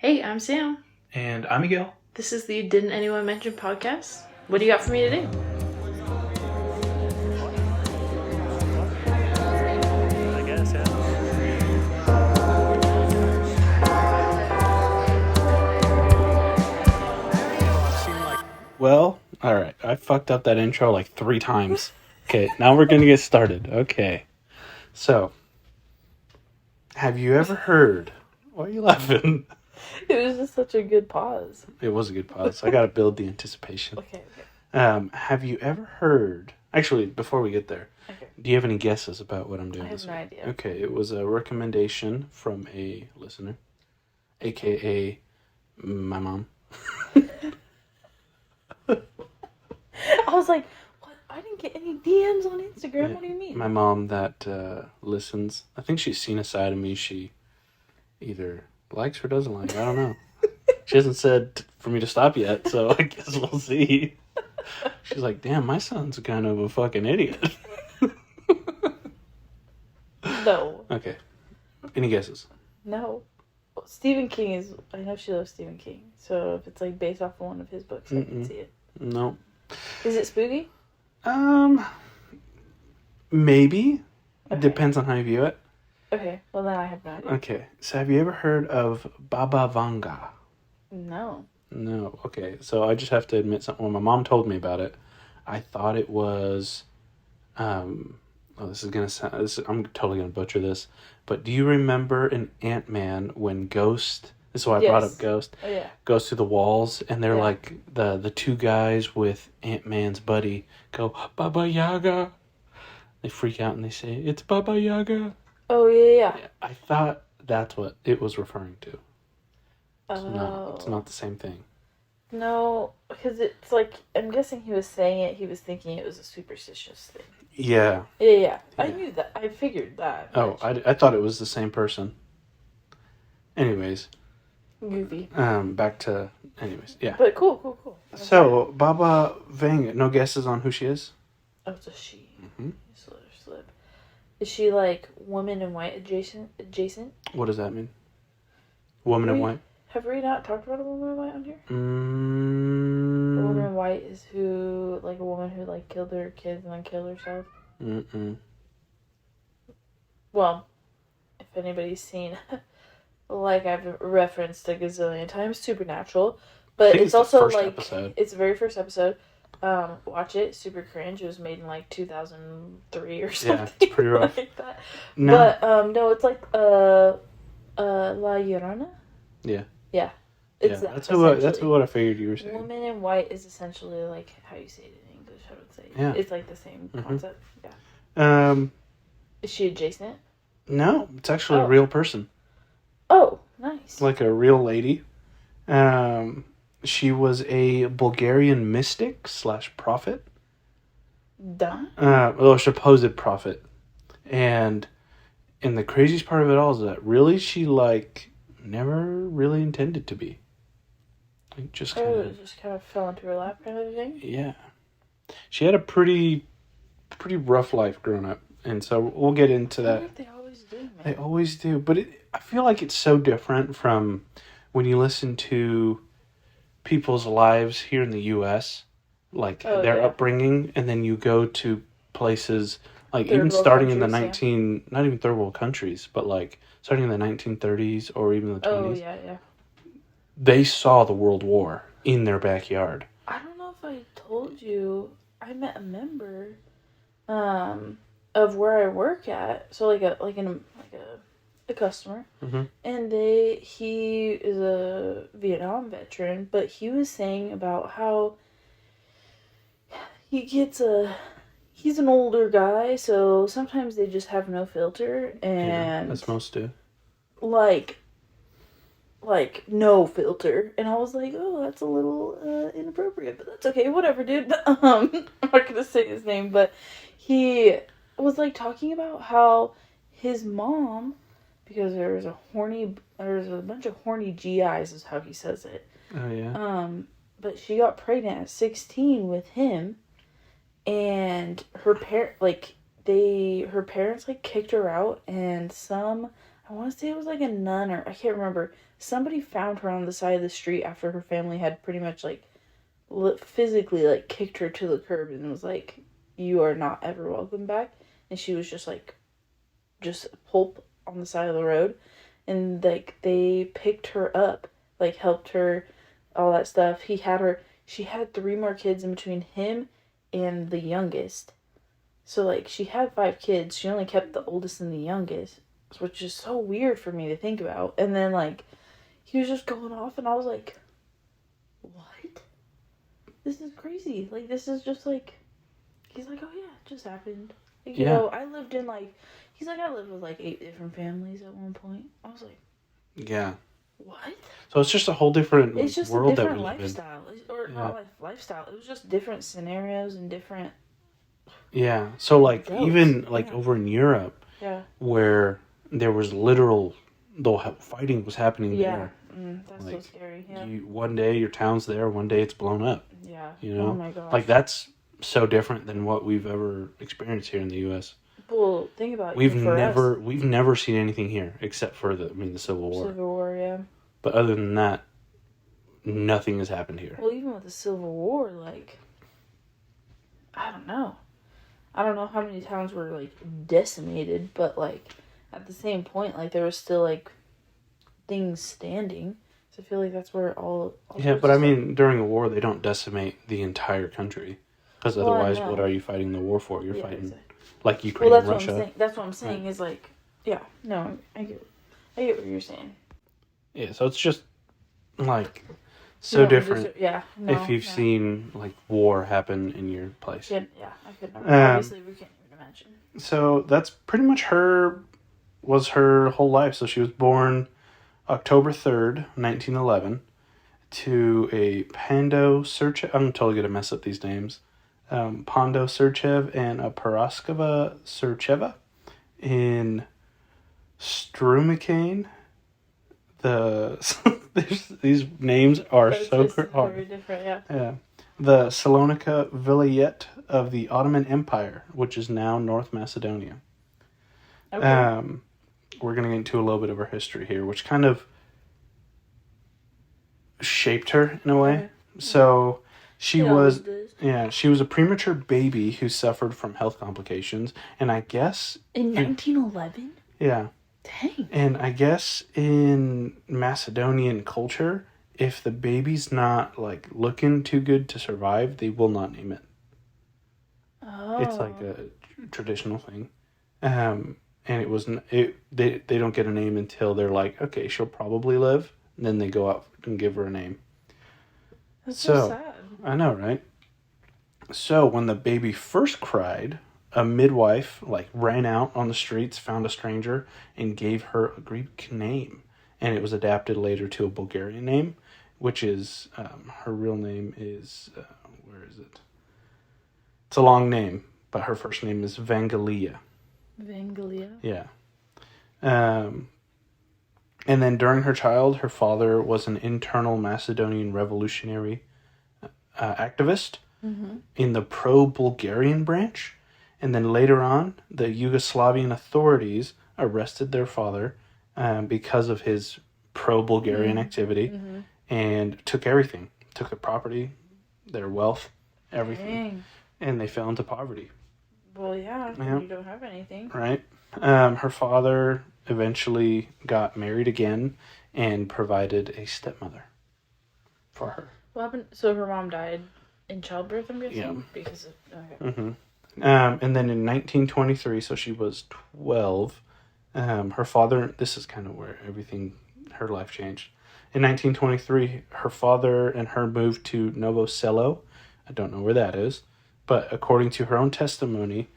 Hey, I'm Sam. And I'm Miguel. This is the Didn't Anyone Mention podcast. What do you got for me today? I guess, yeah. Well, alright. I fucked up that intro like 3 times. Okay, now we're gonna get started. Okay. So, have you ever heard... Why are you laughing? It was just such a good pause. It was a good pause. I gotta build the anticipation. Okay. Have you ever heard... Actually, before we get there, do you have any guesses about what I'm doing? I have no idea. Okay, it was a recommendation from a listener, a.k.a. my mom. I was like, what? I didn't get any DMs on Instagram. Yeah. What do you mean? My mom that listens. I think she's seen a side of me she either likes or doesn't like. I don't know. She hasn't said for me to stop yet, so I guess we'll see. She's like, damn, my son's kind of a fucking idiot. No. Okay. Any guesses? No. Well, Stephen King is... I know she loves Stephen King. So if it's like based off of one of his books, I can see it. No. Is it spooky? Maybe. Okay. Depends on how you view it. Okay. Well, then I have no idea. Okay. So have you ever heard of BABA Vanga? No. No. Okay. So I just have to admit something. When my mom told me about it, I thought it was... this is gonna sound... I'm totally gonna butcher this. But do you remember in Ant-Man when Ghost... This is why I brought up Ghost. Oh, yeah. Goes through the walls, and they're like the two guys with Ant-Man's buddy go, Baba Yaga. They freak out and they say, it's Baba Yaga. Oh, yeah. I thought that's what it was referring to. Oh. It's not the same thing. No, because it's like, I'm guessing he was saying it, he was thinking it was a superstitious thing. Yeah. Yeah. I knew that. I figured that. Oh, I thought it was the same person. Anyways. Goofy. Back to... Anyways, yeah. But cool. So, Baba Vanga, no guesses on who she is? Oh, it's a she. Mm-hmm. Slip. Is she like woman in white adjacent? What does that mean? Woman in white? Have we not talked about a woman in white on here? A woman in white is who, like a woman who like killed her kids and then killed herself. Well, if anybody's seen, like I've referenced a gazillion times, Supernatural, but it's also like episode. It's the very first episode. Watch it. Super cringe. It was made in like 2003 or something. Yeah, it's pretty rough. Like that. No. But no, it's like La Llorona. Yeah. Yeah. It's that's what I figured you were saying. Woman in white is essentially like how you say it in English, I would say. Yeah. It's like the same concept. Yeah. Is she adjacent? No, it's actually a real person. Oh, nice. Like a real lady. She was a Bulgarian mystic / prophet. Supposed prophet. And the craziest part of it all is that really she like never really intended to be. Like just kind of fell into her lap kind of thing? Yeah. She had a pretty rough life growing up. And so we'll get into that. Like they always do, man. They always do. But I feel like it's so different from when you listen to people's lives here in the U.S., like their upbringing, and then you go to places like even starting in the not even third world countries, but like starting in the 1930s or even the 20s. Oh, yeah. They saw the World War in their backyard. I don't know if I told you, I met a member of where I work at. So like a customer. Mm-hmm. And he is a Vietnam veteran, but he was saying about how he's an older guy, so sometimes they just have no filter, and as most do. Like no filter, and I was like, oh, that's a little inappropriate, but that's okay, whatever, dude. I'm not gonna say his name, but he was like talking about how his mom, because there was a bunch of horny GIs, is how he says it. Oh yeah. But she got pregnant at 16 with him, and her parents like kicked her out, and I want to say it was like a nun, or I can't remember. Somebody found her on the side of the street after her family had pretty much like physically like kicked her to the curb and was like, "You are not ever welcome back." And she was just like, just a pulp on the side of the road, and like they picked her up, like helped her, all that stuff. He had her. She had 3 more kids in between him and the youngest. So like she had 5 kids. She only kept the oldest and the youngest, which is so weird for me to think about. And then like he was just going off, and I was like, "What? This is crazy. Like this is just like." He's like, "Oh yeah, it just happened." Like, you know, I lived in like. He's like, "I lived with like 8 different families at one point." I was like, Yeah. "What?" So it's just a whole different It's just world a different that we live lifestyle, or not like lifestyle. It was just different scenarios and different. Yeah. So like Jokes. even like over in Europe, where there was literal, the fighting was happening there. That's like, so scary. Yeah. One day your town's there, one day it's blown up. Yeah. You know. Oh my gosh. Like that's so different than what we've ever experienced here in the U.S. Well, think about it. We've never seen anything here except for the Civil War. Civil War, yeah. But other than that, nothing has happened here. Well, even with the Civil War, like, I don't know. I don't know how many towns were, like, decimated, but, like, at the same point, like, there was still, like, things standing. So I feel like that's where all yeah, but I mean, during a war, they don't decimate the entire country. Because otherwise, what are you fighting the war for? You're fighting, like, Ukraine and Russia. What I'm saying. That's what I'm saying is, like, yeah, no, I get what you're saying. Yeah, so it's just, like, so different if you've no. seen, like, war happen in your place. Yeah, I could never. Obviously, we can't even imagine. So that's pretty much her whole life. So she was born October 3rd, 1911, to a Pando Serchev. I'm totally going to mess up these names. Pando Serchev and a Paraskova Sercheva in Strumicane. These names are so hard. Very different, yeah. The Salonika Vilayet of the Ottoman Empire, which is now North Macedonia. Okay. We're going to get into a little bit of her history here, which kind of shaped her in a way. Okay. So she was a premature baby who suffered from health complications, and I guess in 1911. Yeah. Dang. And I guess in Macedonian culture, if the baby's not like looking too good to survive, they will not name it. Oh. It's like a traditional thing. And it wasn't. They don't get a name until they're like, okay, she'll probably live. And then they go out and give her a name. That's so sad. I know, right? So when the baby first cried, a midwife ran out on the streets, found a stranger, and gave her a Greek name. And it was adapted later to a Bulgarian name, which is her real name is where is it? It's a long name, but her first name is Vangalia. Vangalia? Yeah. And then during her childhood, her father was an internal Macedonian revolutionary activist in the pro-Bulgarian branch. And then later on, the Yugoslavian authorities arrested their father because of his pro-Bulgarian activity and took everything. Took their property, their wealth, everything. Dang. And they fell into poverty. Well, yeah, you don't have anything. Right. Her father eventually got married again and provided a stepmother for her. What happened? So her mom died in childbirth, I'm guessing? Yeah. Because of... Okay. Mm-hmm. And then in 1923, so she was 12, her father, this is kind of where her life changed. In 1923, her father and her moved to Novo Selo. I don't know where that is. But according to her own testimony,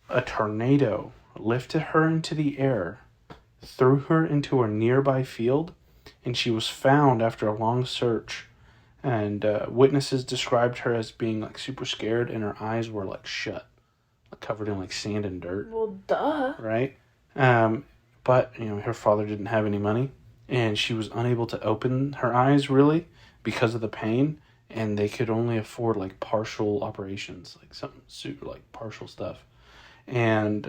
a tornado lifted her into the air, threw her into a nearby field, and she was found after a long search. And witnesses described her as being super scared, and her eyes were shut, covered in sand and dirt. Well, duh. Right? But her father didn't have any money, and she was unable to open her eyes really because of the pain, and they could only afford partial operations, partial stuff. And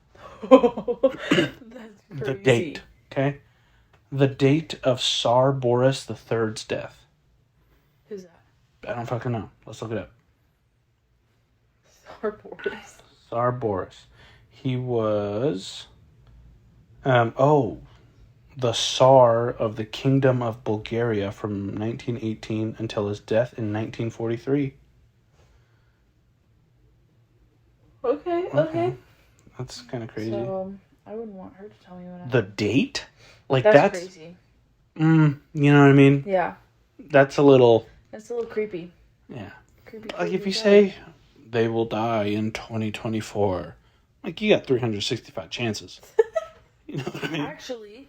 That's crazy. The date, okay? The date of Tsar Boris III's death. Who's that? I don't fucking know. Let's look it up. Tsar Boris. Tsar Boris. He was... the Tsar of the Kingdom of Bulgaria from 1918 until his death in 1943. Okay. That's kind of crazy. So, I wouldn't want her to tell me when The date? Like, that's crazy. You know what I mean? Yeah. That's a little... That's a little creepy. Yeah. Creepy. Like, if you say, they will die in 2024, like, you got 365 chances. You know what I mean? Actually...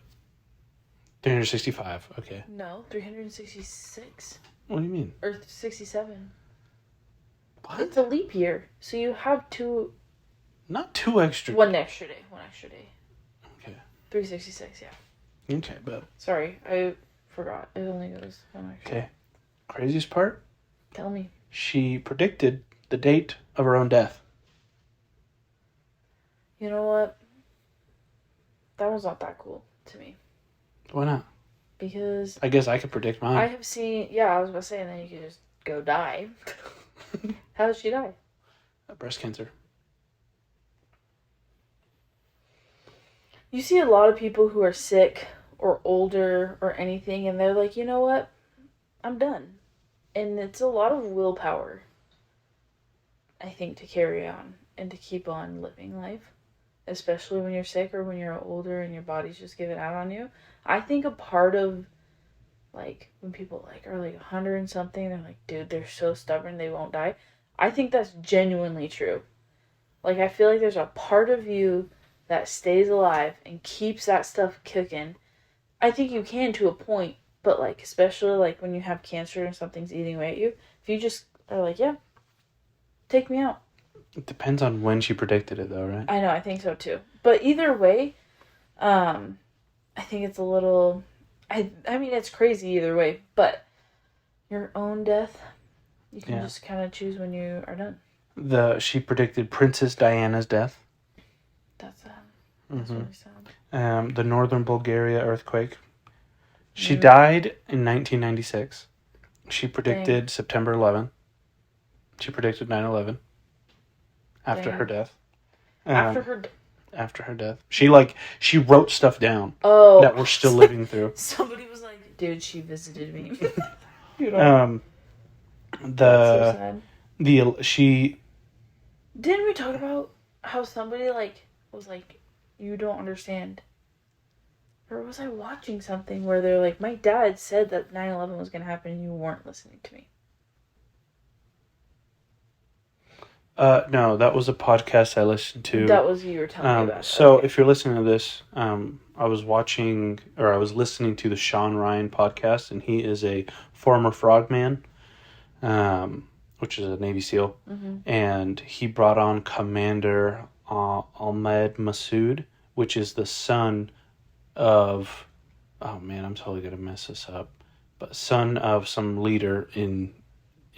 365, okay. No, 366. What do you mean? Or 67. What? It's a leap year, so you have two... Not two extra... One extra day. Okay. 366, yeah. Okay, but... Sorry, I forgot. It only goes one extra. Okay. Craziest part? Tell me. She predicted the date of her own death. You know what? That was not that cool to me. Why not? Because... I guess I could predict mine. I have seen... Yeah, I was about to say, and then you could just go die. How did she die? Breast cancer. You see a lot of people who are sick or older or anything, and they're like, you know what? I'm done. And it's a lot of willpower, I think, to carry on and to keep on living life. Especially when you're sick or when you're older and your body's just giving out on you. I think a part of, like, when people, like, are, like, 100 and something, they're like, dude, they're so stubborn, they won't die. I think that's genuinely true. Like, I feel like there's a part of you that stays alive and keeps that stuff cooking. I think you can to a point, but, like, especially, like, when you have cancer and something's eating away at you, if you just are like, yeah, take me out. It depends on when she predicted it, though, right? I know, I think so, too. But either way, I think it's a little... I mean, it's crazy either way, but your own death, you can just kind of choose when you are done. She predicted Princess Diana's death. That's sad. That's really sad. The Northern Bulgaria earthquake. She died in 1996. She predicted September 11. She predicted 9/11. After her death. After her death. She wrote stuff down that we're still living through. Somebody was like, dude, she visited me. That's so sad. Didn't we talk about how somebody, like, was like, you don't understand? Or was I watching something where they're like, my dad said that 9/11 was going to happen and you weren't listening to me? No, that was a podcast I listened to. That was you were telling me about. So if you're listening to this, I was listening to the Sean Ryan podcast, and he is a former frogman, which is a Navy SEAL, and he brought on Commander Ahmed Massoud, which is the son of, oh man, I'm totally gonna mess this up, but son of some leader in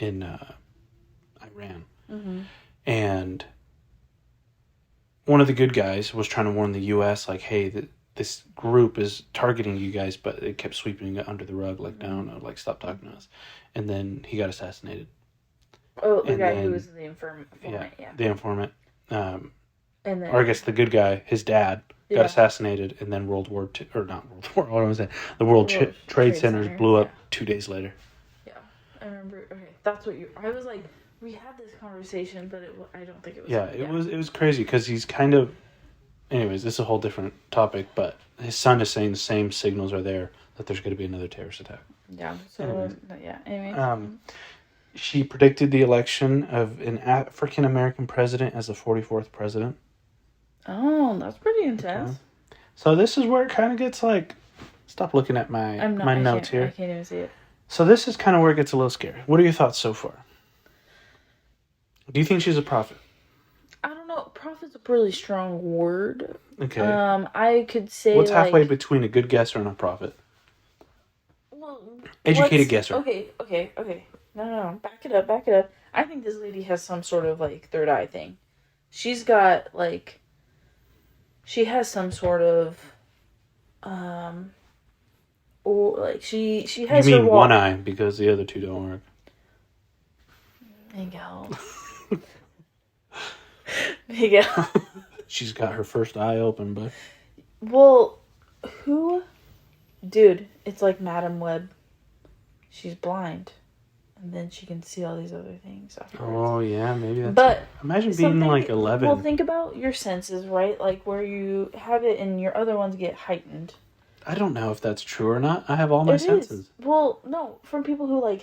Iran. And one of the good guys was trying to warn the U.S., like, hey, this group is targeting you guys, but it kept sweeping it under the rug, like, no, like, stop talking to us. And then he got assassinated. Oh, the guy who was the informant. Yeah, the informant. And then, or I guess the good guy, his dad, got assassinated, and then World War II, or not World War, what was that? The World Trade Centers blew up 2 days later. Yeah, I remember. Okay, that's what I was like, we had this conversation, but I don't think it was... Yeah, it was crazy, because he's kind of... Anyways, this is a whole different topic, but his son is saying the same signals are there that there's going to be another terrorist attack. Yeah, so, anyway. She predicted the election of an African-American president as the 44th president. Oh, that's pretty intense. Okay. So this is where it kind of gets like... Stop looking at my notes here. I can't even see it. So this is kind of where it gets a little scary. What are your thoughts so far? Do you think she's a prophet? I don't know. Prophet's a really strong word. Okay. I could say... What's halfway between a good guesser and a prophet? Well, educated guesser. Okay. No. Back it up. I think this lady has some sort of, like, third eye thing. She's got, like... she has some sort of or like she has You her mean one eye because the other two don't work. Miguel. Miguel. She's got her first eye open, but Well, dude, it's like Madam Web. She's blind. And then she can see all these other things afterwards. oh yeah, maybe that's. But imagine being like 11. Well, think about your senses, right? Like where you have it and your other ones get heightened. I don't know if that's true or not. I have all my senses. Well, no, from people who like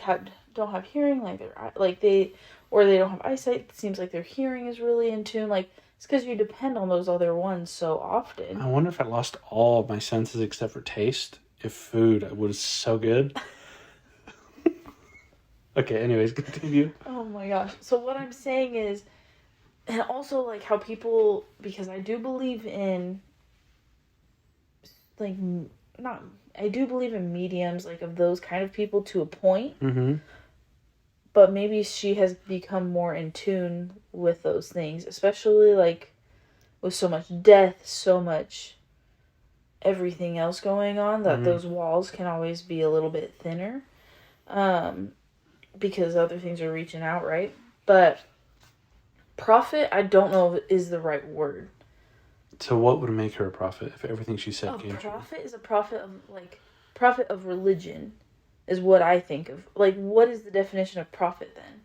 don't have hearing, they don't have eyesight. It seems like their hearing is really in tune. Like it's because you depend on those other ones so often. I wonder if I lost all of my senses except for taste. If food was so good. Okay, anyways, continue. Oh my gosh. So what I'm saying is, and also like how people, because I do believe in, like, I do believe in mediums, like of those kind of people to a point. Mm-hmm. But maybe she has become more in tune with those things, especially like with so much death, so much everything else going on, that those walls can always be a little bit thinner. Because other things are reaching out, right? But prophet, I don't know if is the right word. So what would make her a prophet if everything she said came true? A prophet is a prophet of religion, is what I think of. Like, what is the definition of prophet then?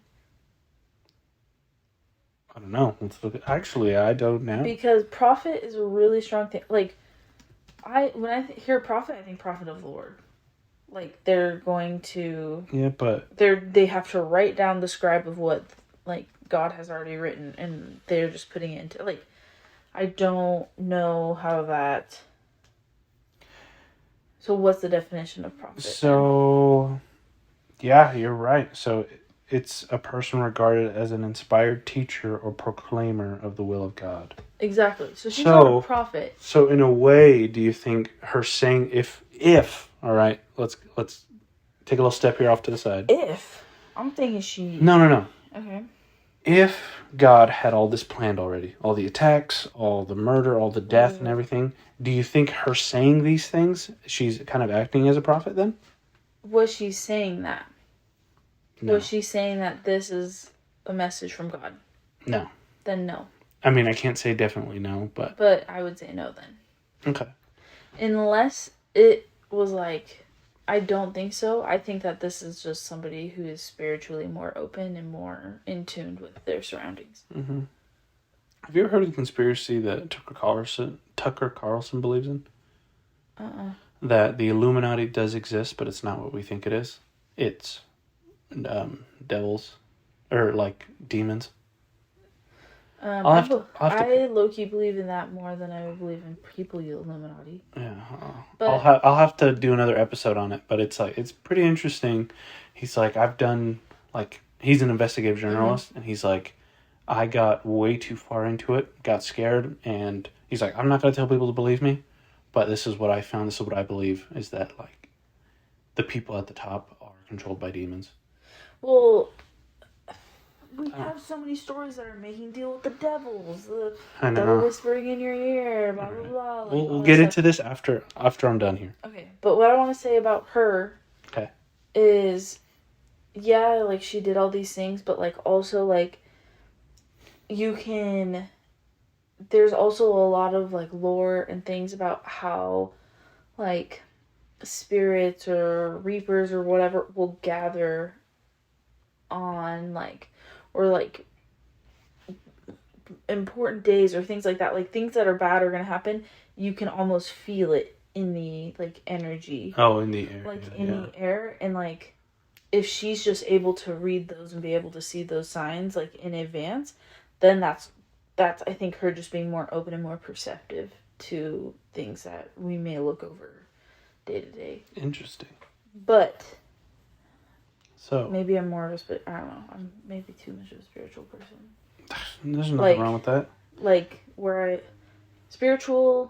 I don't know. Let's look at. Actually, I don't know. Because prophet is a really strong thing. Like, when I hear prophet, I think prophet of the Lord. Like, they're going to... Yeah, but... They have to write down the scribe of what, like, God has already written, and they're just putting it into... Like, I don't know how that... So, what's the definition of prophet? So, yeah, you're right. So, it's a person regarded as an inspired teacher or proclaimer of the will of God. Exactly. So, she's not a prophet. So, in a way, do you think her saying, if all right, let's take a little step here off to the side. I'm thinking she... No. Okay. If God had all this planned already, all the attacks, all the murder, all the death and everything, do you think her saying these things, she's kind of acting as a prophet then? Was she saying that? No. Was she saying that this is a message from God? No. Then no. I mean, I can't say definitely no, but... But I would say no then. Okay. Unless it was like... I don't think so. I think that this is just somebody who is spiritually more open and more in tune with their surroundings. Mm-hmm. Have you ever heard of the conspiracy that Tucker Carlson believes in? That the Illuminati does exist, but it's not what we think it is. It's devils, or like demons. I low-key believe in that more than I believe in people Illuminati. Yeah, but I'll have to do another episode on it. But it's pretty interesting. He's like, he's an investigative journalist, and he's like, I got way too far into it, got scared, and he's like, I'm not gonna tell people to believe me, but this is what I found. This is what I believe is that like, the people at the top are controlled by demons. Well. We have so many stories that are making deal with the devils, the devil whispering in your ear, blah, blah, blah. Like, we'll get into this after I'm done here. Okay, but what I want to say about her is, yeah, like, she did all these things, but, like, also, like, there's also a lot of, like, lore and things about how, like, spirits or reapers or whatever will gather on, like, or like important days or things like that, like things that are bad are gonna happen, you can almost feel it in the like energy. Oh, in the air. Like the air, and like if she's just able to read those and be able to see those signs like in advance, then that's I think her just being more open and more perceptive to things that we may look over day to day. Interesting. But so maybe I'm more of I don't know. I'm maybe too much of a spiritual person. There's nothing wrong with that. Like spiritualism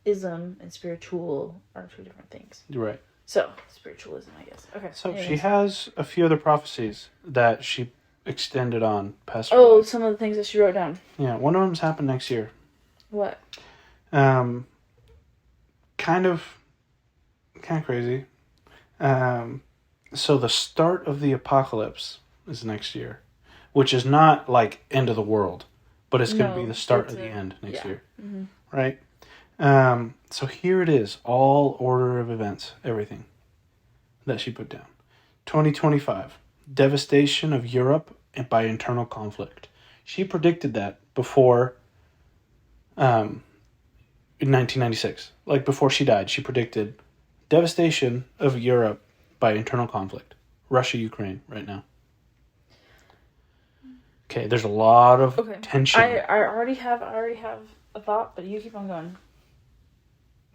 and spiritual are two different things. You're right. So spiritualism, I guess. Okay. So anyways. She has a few other prophecies that she extended on past. Oh, some of the things that she wrote down. Yeah, one of them's happened next year. What? Kind of crazy. So the start of the apocalypse is next year, which is not like end of the world, but it's going to be the start of the end next year, right? So here it is, all order of events, everything that she put down. 2025, devastation of Europe by internal conflict. She predicted that before, in 1996, like before she died, she predicted devastation of Europe by internal conflict. Russia, Ukraine, right now. Okay, there's a lot of tension. I already have a thought, but you keep on going.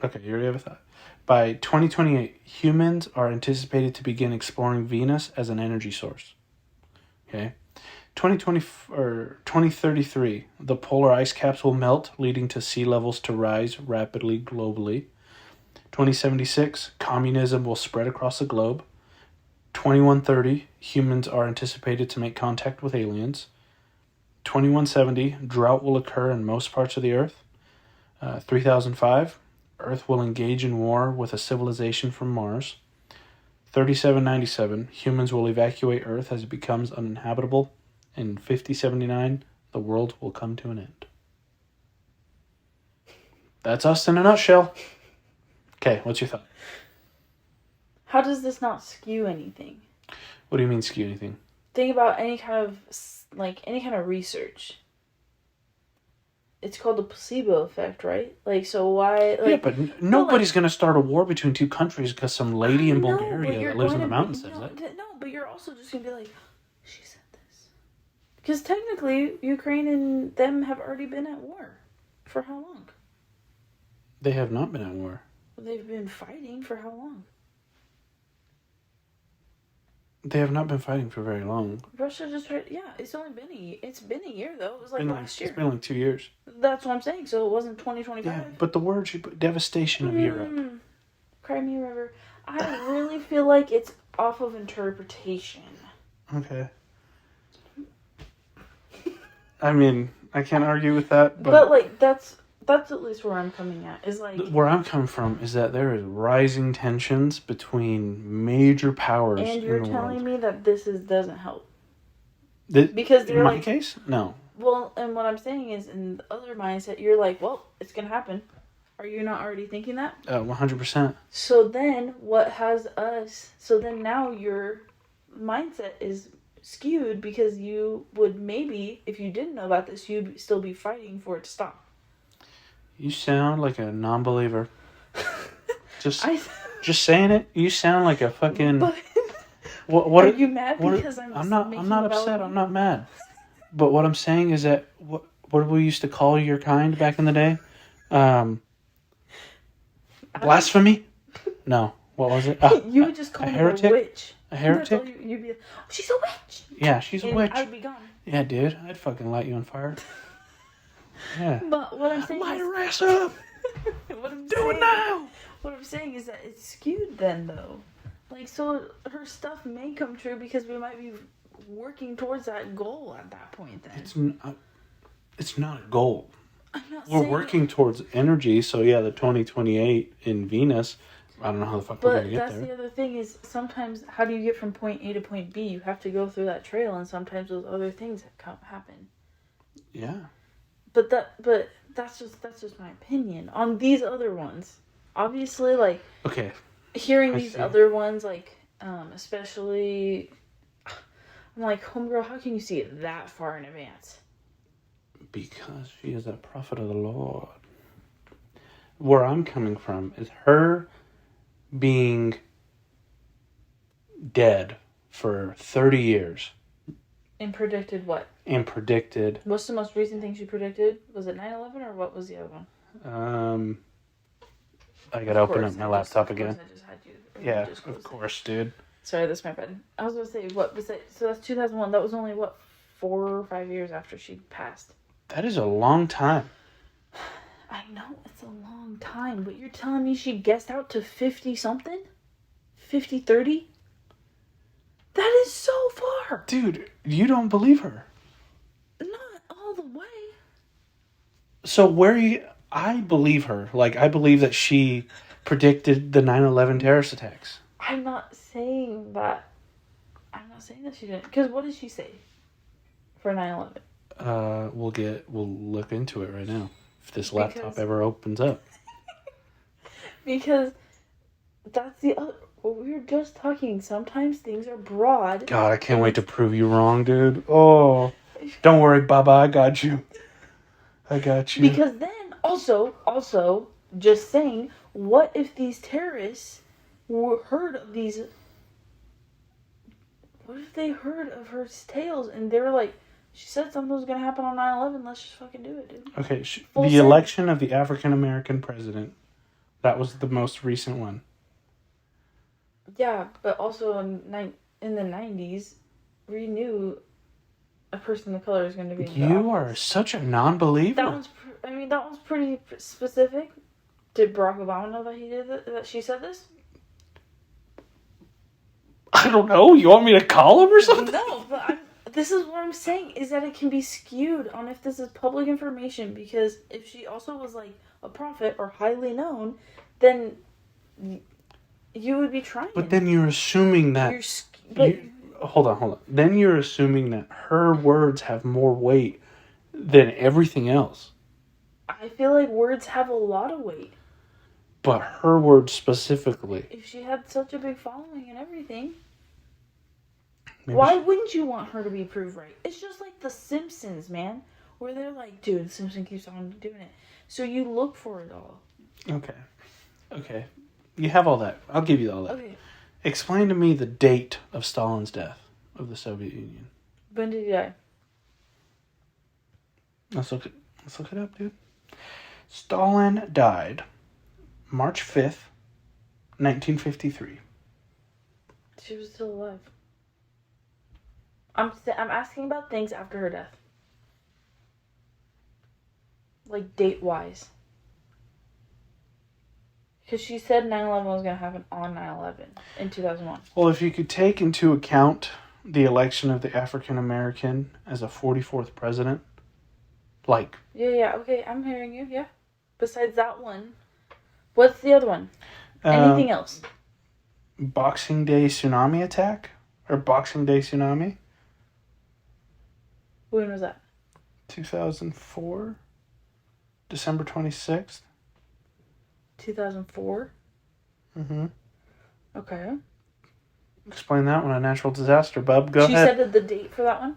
Okay, you already have a thought. By 2028, humans are anticipated to begin exploring Venus as an energy source. Okay. 2033, the polar ice caps will melt, leading to sea levels to rise rapidly globally. 2076, communism will spread across the globe. 2130, humans are anticipated to make contact with aliens. 2170, drought will occur in most parts of the Earth. 3005, Earth will engage in war with a civilization from Mars. 3797, humans will evacuate Earth as it becomes uninhabitable. In 5079, the world will come to an end. That's us in a nutshell. Okay, what's your thought? How does this not skew anything? What do you mean skew anything? Think about any kind of research. It's called the placebo effect, right? Like, so why... Like, yeah, but nobody's going to start a war between two countries because some lady in Bulgaria that lives in the mountains says that. No, but you're also just going to be like, she said this. Because technically, Ukraine and them have already been at war. For how long? They have not been at war. They've been fighting for how long? They have not been fighting for very long. Russia just heard, it's been a year though. It was like last year. It's been like 2 years. That's what I'm saying. So it wasn't 2025. Yeah, but the word she put, devastation of Europe. Crimea River. I really feel like it's off of interpretation. Okay. I mean, I can't argue with that, but like that's at least where I'm coming at. Is like where I'm coming from is that there is rising tensions between major powers. And you're telling me that this doesn't help. Because in my case, no. Well, and what I'm saying is, in the other mindset, you're like, well, it's gonna happen. Are you not already thinking that? 100%. So then, what has us? So then now your mindset is skewed because you would maybe, if you didn't know about this, you'd still be fighting for it to stop. You sound like a non-believer. Just saying it. You sound like a fucking. But, what are you mad because I'm not upset. I'm not mad. But what I'm saying is that what did we used to call your kind back in the day? Blasphemy? No. What was it? You would just call me a witch. A heretic? You'd be like, oh, she's a witch. Yeah, she's a witch. I'd be gone. Yeah, dude. I'd fucking light you on fire. Yeah. But what I'm saying light her ass up. Do it now. What I'm saying is that it's skewed then, though. Like, so her stuff may come true because we might be working towards that goal at that point then. It's not a goal. We're working towards energy, so yeah, the 2028 in Venus, I don't know how the fuck we're going to get there. But that's the other thing is sometimes how do you get from point A to point B? You have to go through that trail and sometimes those other things happen. Yeah. But that's just my opinion on these other ones. Obviously, like hearing these other ones, like especially, I'm like, homegirl, how can you see it that far in advance? Because she is a prophet of the Lord. Where I'm coming from is her being dead for 30 years. And predicted what? What's the most recent thing she predicted? Was it 9/11 or what was the other one? I gotta open up my laptop again. I just had you. Yeah, of course, dude. Sorry, that's my bad. I was gonna say, what was that? So that's 2001. That was only, 4 or 5 years after she passed. That is a long time. I know, it's a long time, but you're telling me she guessed out to 50-something? 50-30? That is so far! Dude, you don't believe her. Not all the way. So where are you... I believe her. Like, I believe that she predicted the 9/11 terrorist attacks. I'm not saying that. I'm not saying that she didn't. Because what did she say for 9/11? We'll look into it right now. If this laptop ever opens up. Because that's the other. What we were just talking. Sometimes things are broad. God, I can't wait to prove you wrong, dude. Oh, don't worry, Baba. I got you. I got you. Because then, also, just saying, what if these terrorists heard of these? What if they heard of her tales and they were like, she said something was gonna happen on 9/11. Let's just fucking do it, dude. Okay, the election of the African American president. That was the most recent one. Yeah, but also in the 90s, we knew a person of color is going to be in the You office. are such a non-believer. That one's pretty specific. Did Barack Obama know that he did that she said this? I don't know. You want me to call him or something? No, but this is what I'm saying, is that it can be skewed on if this is public information, because if she also was like a prophet or highly known, then you would be trying. But then you're assuming that... Hold on. Then you're assuming that her words have more weight than everything else. I feel like words have a lot of weight. But her words specifically. If she had such a big following and everything, why wouldn't you want her to be proved right? It's just like The Simpsons, man. Where they're like, dude, The Simpsons keeps on doing it. So you look for it all. Okay. You have all that. I'll give you all that. Okay. Explain to me the date of Stalin's death of the Soviet Union. When did he die? Let's look it up, dude. Stalin died March 5th, 1953. She was still alive. I'm asking about things after her death. Like date-wise. Because she said 9/11 was going to happen on 9/11 in 2001. Well, if you could take into account the election of the African American as a 44th president, like... Yeah, okay, I'm hearing you, yeah. Besides that one, what's the other one? Anything else? Boxing Day tsunami attack? Or Boxing Day tsunami? When was that? 2004? December 26th? 2004? Mm-hmm. Okay. Explain that one, a natural disaster, bub. Go ahead. She said the date for that one?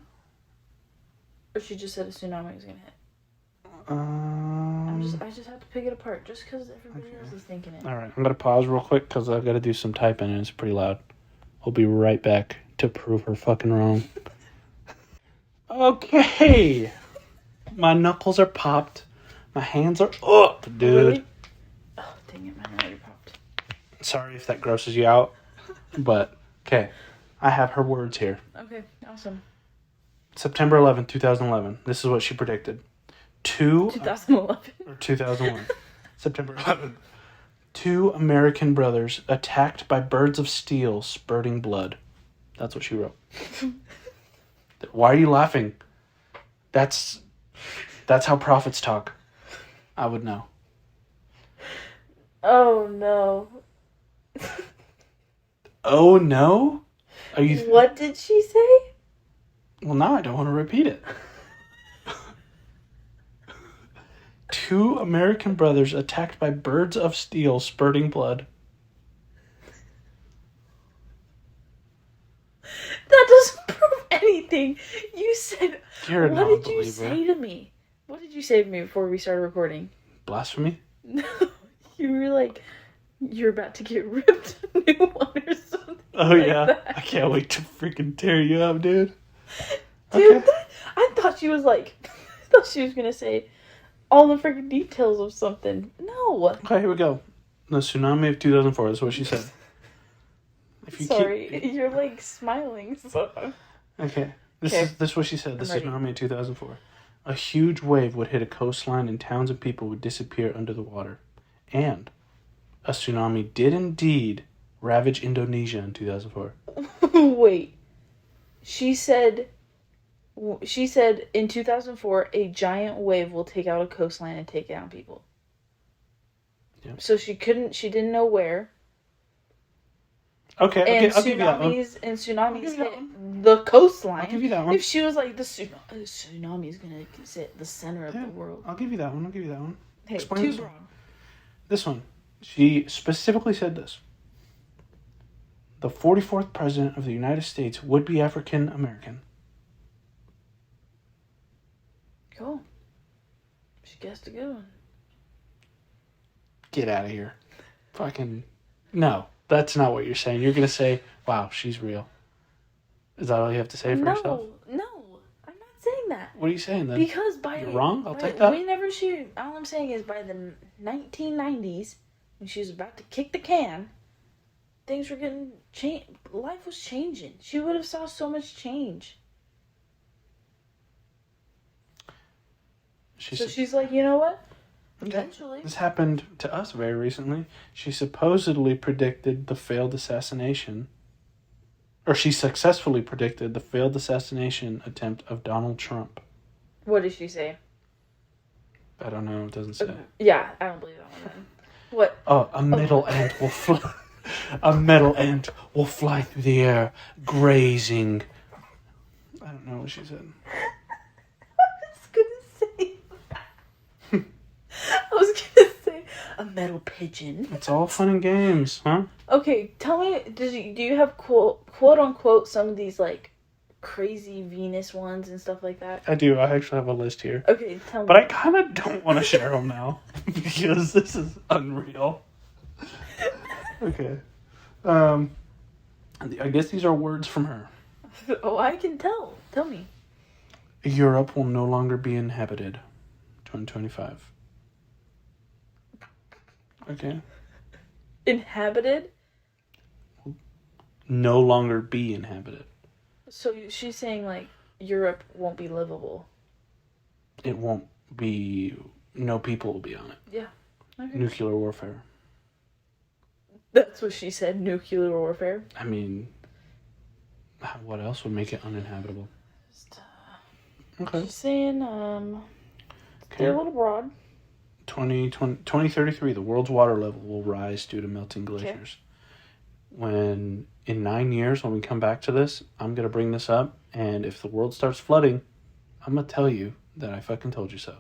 Or she just said a tsunami was going to hit? I just have to pick it apart just because everybody else is thinking it. Alright, I'm going to pause real quick because I've got to do some typing and it's pretty loud. I'll be right back to prove her fucking wrong. Okay. My knuckles are popped. My hands are up, dude. Really? Oh, dang it, mine already popped. Sorry if that grosses you out, but okay. I have her words here. Okay, awesome. September 11th, 2011. This is what she predicted. 2011. Or 2001. September 11th. 2 American brothers attacked by birds of steel spurting blood. That's what she wrote. Why are you laughing? That's how prophets talk. I would know. Oh no. Oh no? Are you? What did she say? Well, now I don't want to repeat it. 2 American brothers attacked by birds of steel spurting blood. That doesn't prove anything. You said. You're a What did you non-believer. say to me? What did you say to me before we started recording? Blasphemy? No, you were like, you're about to get ripped a new one or something. Oh like yeah. that. I can't wait to freaking tear you up, dude. Dude, Okay. I thought she was like, I thought she was gonna say all the freaking details of something. No. Okay, here we go. The tsunami of 2004. That's what she said. Sorry, you're like smiling. So. Okay. This is what she said. The tsunami of 2004. A huge wave would hit a coastline and towns and people would disappear under the water. And a tsunami did indeed ravage Indonesia in 2004. Wait. She said in 2004 a giant wave will take out a coastline and take down people. Yeah. So she didn't know where. Okay, And I'll give you that one. tsunamis hit the coastline. I'll give you that one. If she was like, the tsunami is going to hit the center of the world. I'll give you that one. Hey, Explain too this broad. one. This one. She specifically said this. The 44th president of the United States would be African American. Cool. She guessed a good one. Get out of here. Fucking... No, that's not what you're saying. You're going to say, wow, she's real. Is that all you have to say for yourself? No. I'm not saying that. What are you saying then? Because You're wrong? I'll take that. All I'm saying is by the 1990s, when she was about to kick the can, things were getting changed. Life was changing. She would have saw so much change. She's like, you know what? Eventually. This happened to us very recently. She supposedly predicted the failed assassination, or she successfully predicted the failed assassination attempt of Donald Trump. What did she say? I don't know. It doesn't say. Yeah, I don't believe that one then. What? Oh, a metal ant will fly. A metal ant will fly through the air, grazing. I don't know what she said. I was gonna say a metal pigeon. It's all fun and games, huh? Okay, tell me, do you have quote unquote some of these like crazy Venus ones and stuff like that? I do. I actually have a list here. Okay, tell me. But I kind of don't want to share them now because this is unreal. Okay. I guess these are words from her. Oh, I can tell. Tell me. Europe will no longer be inhabited. 2025. Okay. Inhabited? No longer be inhabited. So she's saying like Europe won't be livable. It won't be. No people will be on it. Yeah. Okay. Nuclear warfare. That's what she said. Nuclear warfare. I mean, what else would make it uninhabitable? Okay. Just saying. They're a little broad. 2033, the world's water level will rise due to melting glaciers. When in 9 years, when we come back to this, I'm going to bring this up. And if the world starts flooding, I'm going to tell you that I fucking told you so.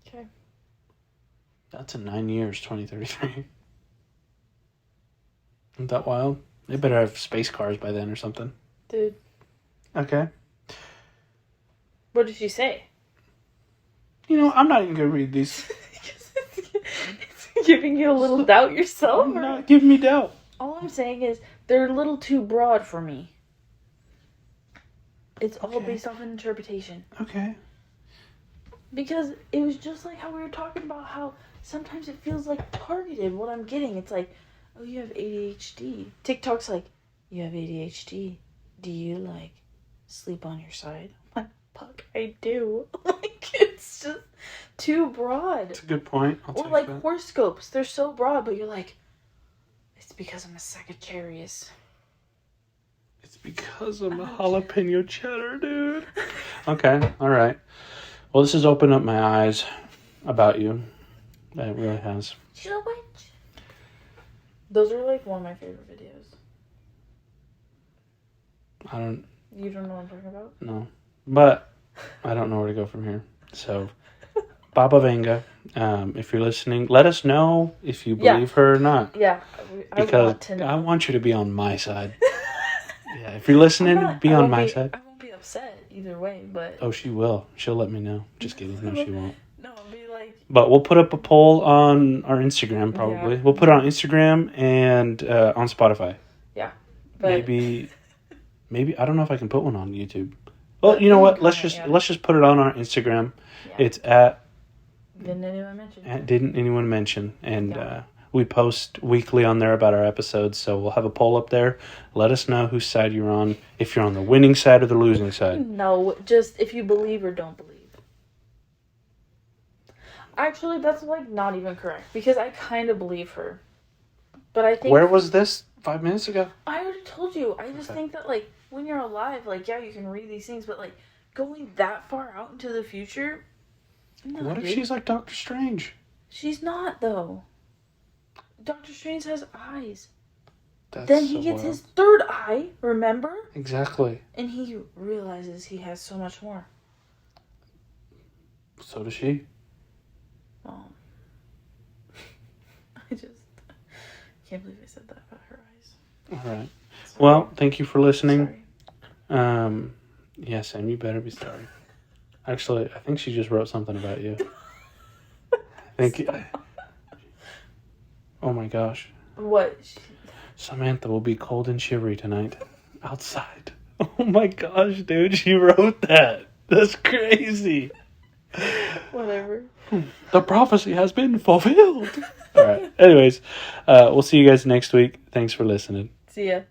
Okay. That's in 9 years, 2033. Isn't that wild? They better have space cars by then or something. Dude. Okay. What did she say? You know, I'm not even going to read these. It's giving you a little doubt yourself? I'm not giving me doubt. All I'm saying is they're a little too broad for me. It's all based off an interpretation. Okay. Because it was just like how we were talking about how sometimes it feels like targeted what I'm getting. It's like, oh, you have ADHD. TikTok's like, you have ADHD. Do you, like, sleep on your side? I'm like, fuck, I do. Like, it's just too broad. That's a good point. Or like horoscopes. They're so broad, but you're like, it's because I'm a Sagittarius. It's because I'm a jalapeno cheddar, dude. Okay, all right. Well, this has opened up my eyes about you. It really has. You know what? Those are like one of my favorite videos. You don't know what I'm talking about? No. But I don't know where to go from here. So, BABA VANGA, if you're listening, let us know if you believe her or not. Yeah. Because I want you to be on my side. Yeah, if you're listening, be on my side. I won't be upset either way, but... Oh, she will. She'll let me know. Just kidding. No, she won't. No, I'll be like... But we'll put up a poll on our Instagram, probably. Yeah. We'll put it on Instagram and on Spotify. Yeah. But... Maybe, I don't know if I can put one on YouTube. Well, you know what? Let's just put it on our Instagram. Yeah. It's at... Didn't anyone mention? At Didn't Anyone Mention. And we post weekly on there about our episodes, so we'll have a poll up there. Let us know whose side you're on, if you're on the winning side or the losing side. No, just if you believe or don't believe. Actually, that's like not even correct, because I kind of believe her. But I think... Where was this 5 minutes ago? I already told you. I just think that, like, when you're alive, like, yeah, you can read these things, but, like, going that far out into the future... No, what if she's like Doctor Strange? She's not, though. Doctor Strange has eyes. That's Then he so gets wild. his third eye, remember? Exactly. And he realizes he has so much more. So does she. Oh. I just can't believe I said that about her eyes. All right. Sorry. Well, thank you for listening. Sorry. Yeah, Sam, you better be sorry. Actually, I think she just wrote something about you. Oh my gosh. What? Samantha will be cold and shivery tonight. Outside. Oh my gosh, dude, she wrote that. That's crazy. Whatever. The prophecy has been fulfilled. All right. Anyways, we'll see you guys next week. Thanks for listening. See ya.